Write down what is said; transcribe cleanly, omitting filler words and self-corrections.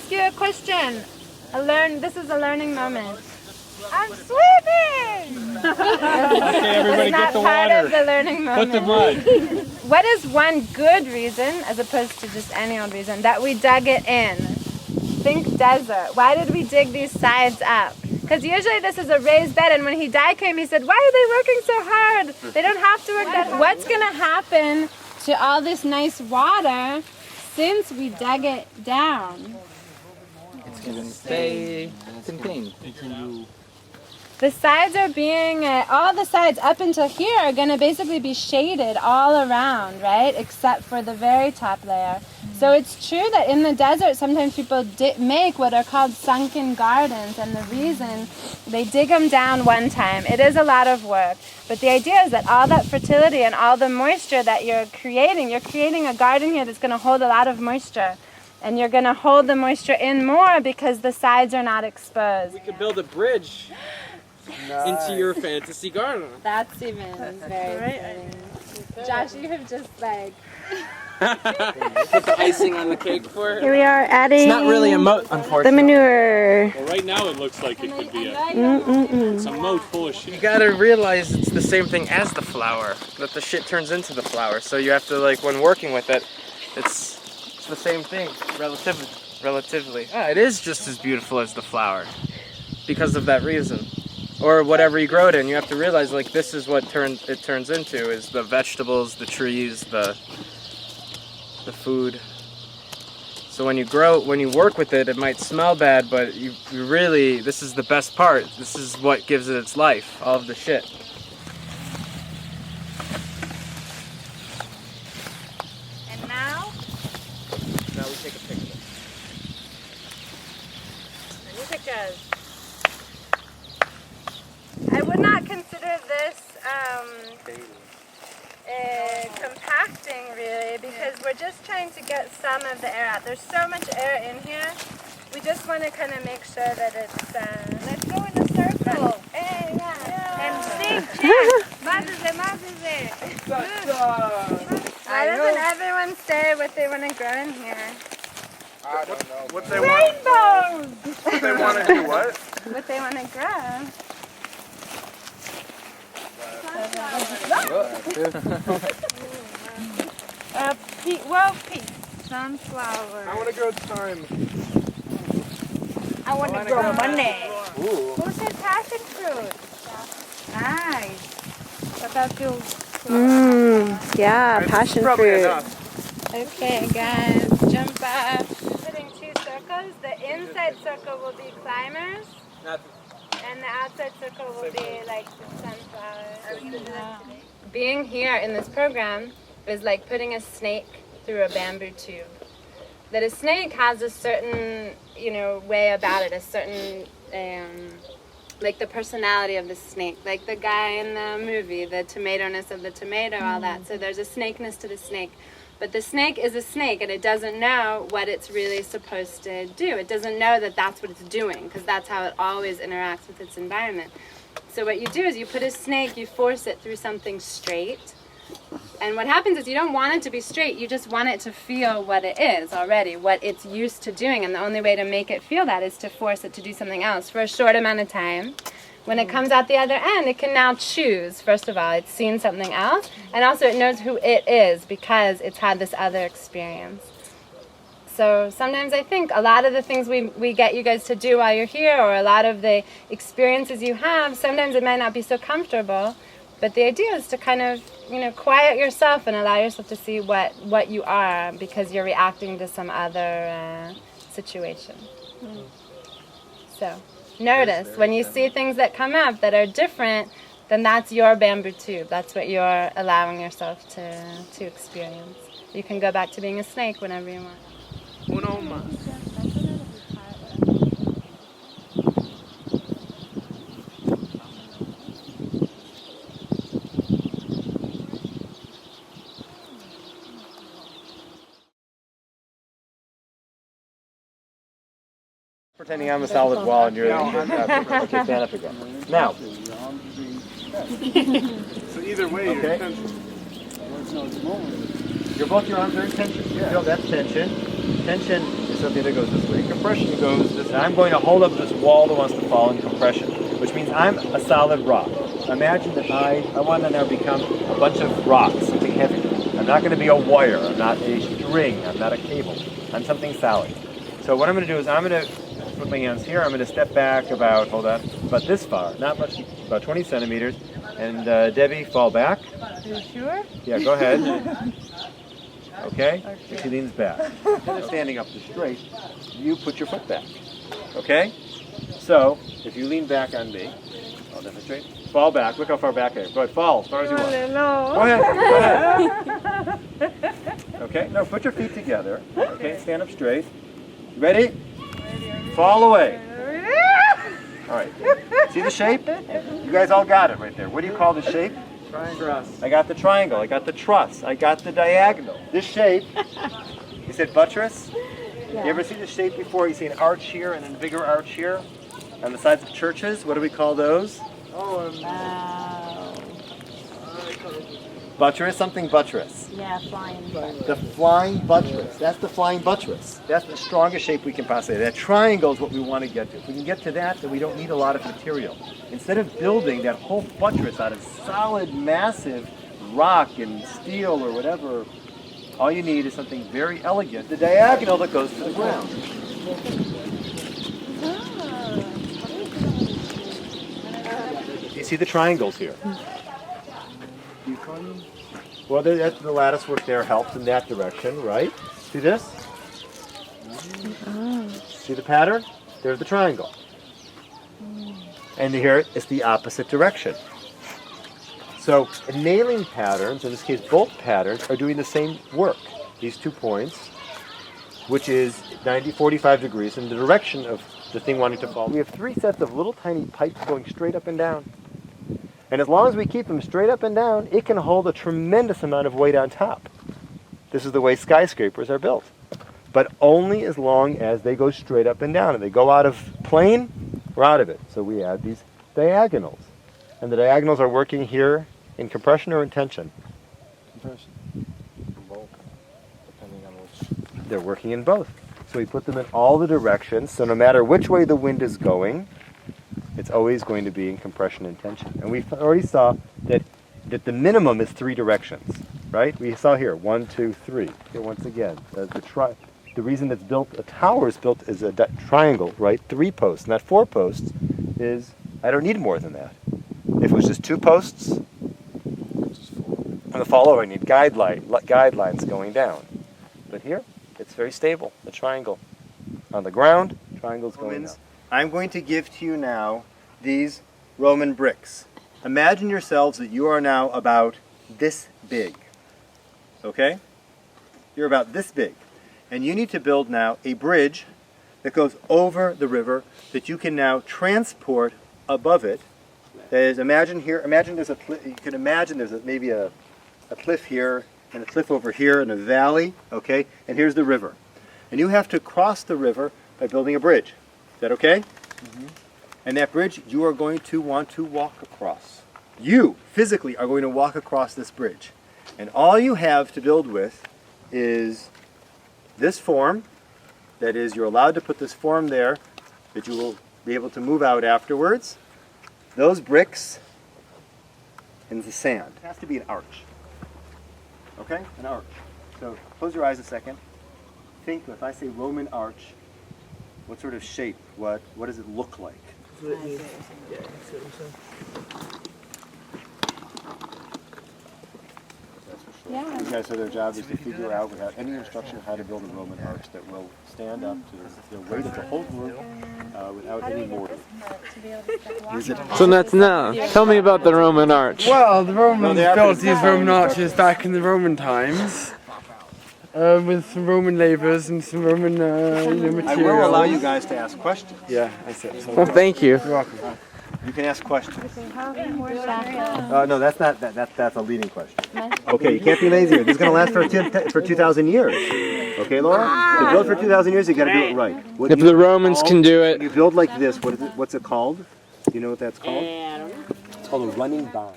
ask you a question. This is a learning moment. I'm swimming! Okay, everybody get the part water. Of the learning moment. Put the mud. What is one good reason, as opposed to just any old reason, that we dug it in? Think desert. Why did we dig these sides up? Because usually this is a raised bed, and when he died came, he said, why are they working so hard? They don't have to work that hard. What's going to happen to all this nice water since we dug it down? It's going to stay contained. The sides are being, all the sides up until here are going to basically be shaded all around, right? Except for the very top layer. So it's true that in the desert sometimes people make what are called sunken gardens, and the reason they dig them down one time. It is a lot of work, but the idea is that all that fertility and all the moisture that you're creating a garden here that's going to hold a lot of moisture. And you're going to hold the moisture in more because the sides are not exposed. We could build a bridge into your fantasy garden. That's even very exciting. Josh, you have just like... Put the icing on the cake for it. Here we are adding It's not really a moat, the unfortunately. manure. Well, right now it looks like it could be it's a moat full of shit. You gotta realize it's the same thing as the flower, that the shit turns into the flower. So you have to, like, when working with it, it's the same thing, relatively. It is just as beautiful as the flower, because of that reason. Or whatever you grow it in, you have to realize, like, this is what it turns into, is the vegetables, the trees, the food. So when you work with it, it might smell bad, but you really, this is the best part. This is what gives it its life, all of the shit. And now we take a picture. Any pictures? I would not consider this compacting, really, because we're just trying to get some of the air out. There's so much air in here. We just want to kind of make sure that it's... Let's go in a circle. Hey, yeah. And sing, chant. Why doesn't everyone say what they want to grow in here? I don't know. What they Rainbows! What they want to do what? What they want to grow. Sunflower. I want to grow thyme. I want to grow money. Ooh. Who said passion fruit? Nice. What about you? Yeah, passion Probably fruit. enough. Okay, guys, jump up. Putting 2 circles. The inside circle will be climbers, and the outside circle will be like the sunflowers. Being here in this program is like putting a snake through a bamboo tube. That a snake has a certain, way about it, a certain, like the personality of the snake, like the guy in the movie, the tomato-ness of the tomato, all that. So there's a snakeness to the snake. But the snake is a snake, and it doesn't know what it's really supposed to do. It doesn't know that that's what it's doing, because that's how it always interacts with its environment. So what you do is you put a snake, you force it through something straight, and what happens is you don't want it to be straight, you just want it to feel what it is already, what it's used to doing, and the only way to make it feel that is to force it to do something else for a short amount of time. When it comes out the other end, it can now choose. First of all, it's seen something else, and also it knows who it is because it's had this other experience. So sometimes I think a lot of the things we get you guys to do while you're here, or a lot of the experiences you have, sometimes it might not be so comfortable, but the idea is to kind of, quiet yourself and allow yourself to see what you are, because you're reacting to some other situation. So notice when you see things that come up that are different, then that's your bamboo tube. That's what you're allowing yourself to experience. You can go back to being a snake whenever you want. Uno más. Pretending I'm a solid wall and you're okay, stand up again. Now. So either way, your tension. Both your arms are in tension. You feel that tension. Tension is so the other goes this way. Compression goes this way. I'm going to hold up this wall that wants to fall in compression, which means I'm a solid rock. Imagine that I want to now become a bunch of rocks, something heavy. I'm not going to be a wire, I'm not a string, I'm not a cable. I'm something solid. So what I'm going to do is I'm going to put my hands here, I'm going to step back about, hold on, about this far, not much, about 20 centimeters. And Debbie, fall back. Are you sure? Yeah, go ahead. Okay? She leans back. Instead of standing up straight, you put your foot back. Okay? So, if you lean back on me, I'll demonstrate. Fall back. Look how far back I am. Go ahead, fall as far as you want. Go ahead. Go ahead. Okay? Now put your feet together. Okay? Stand up straight. Ready? Fall away. All right. See the shape? You guys all got it right there. What do you call the shape? Triangle. I got the triangle, I got the truss, I got the diagonal. This shape, you said buttress? Yeah. You ever see this shape before? You see an arch here and then a bigger arch here on the sides of churches? What do we call those? Buttress, something buttress. Yeah, flying buttress. The flying buttress. That's the flying buttress. That's the strongest shape we can possibly. That triangle is what we want to get to. If we can get to that, then we don't need a lot of material. Instead of building that whole buttress out of solid, massive rock and steel or whatever, all you need is something very elegant, the diagonal that goes to the ground. You see the triangles here? Well, that's the lattice work there helps in that direction, right? See this? See the pattern? There's the triangle. And here it's the opposite direction. So nailing patterns, in this case bolt patterns, are doing the same work. These 2 points, which is 45 degrees in the direction of the thing wanting to fall. We have 3 sets of little tiny pipes going straight up and down. And as long as we keep them straight up and down, it can hold a tremendous amount of weight on top. This is the way skyscrapers are built. But only as long as they go straight up and down. And they go out of plane, we're out of it. So we add these diagonals. And the diagonals are working here in compression or in tension? Compression. Both, depending on which. They're working in both. So we put them in all the directions. So no matter which way the wind is going, it's always going to be in compression and tension. And we already saw that the minimum is 3 directions, right? We saw here, 1, 2, 3. Here once again, the reason it's built, a tower is built as a triangle, right? 3 posts, not 4 posts, is, I don't need more than that. If it was just 2 posts, on the follower I need guidelines going down. But here, it's very stable, the triangle. On the ground, triangle's going down. I'm going to give to you now these Roman bricks. Imagine yourselves that you are now about this big. Okay? You're about this big. And you need to build now a bridge that goes over the river that you can now transport above it. That is, imagine there's a cliff. You can imagine there's maybe a cliff here and a cliff over here and a valley. Okay? And here's the river. And you have to cross the river by building a bridge. Is that okay? Mm-hmm. And that bridge you are going to want to walk across. You physically are going to walk across this bridge. And all you have to build with is this form. That is, you're allowed to put this form there that you will be able to move out afterwards. Those bricks and the sand. It has to be an arch. Okay? An arch. So close your eyes a second. Think, if I say Roman arch, what sort of shape? What does it look like? Yeah. These guys, so their job is to figure out without any instruction how to build a Roman arch that will stand up to the weight of the whole group without any mortar. So now, tell me about the Roman arch. Well, the Romans built these Roman arches back in the Roman times. With some Roman labours and some Roman materials. I will allow you guys to ask questions. Yeah, I said so. Well, thank you. You're welcome. You can ask questions. No, that's not that's a leading question. Okay, you can't be lazy. This is going to last for 2,000 years. Okay, Laura? To build for 2,000 years, you got to do it right. If the Romans can do it. You build like this. What's it called? Do you know what that's called? It's called a running bond.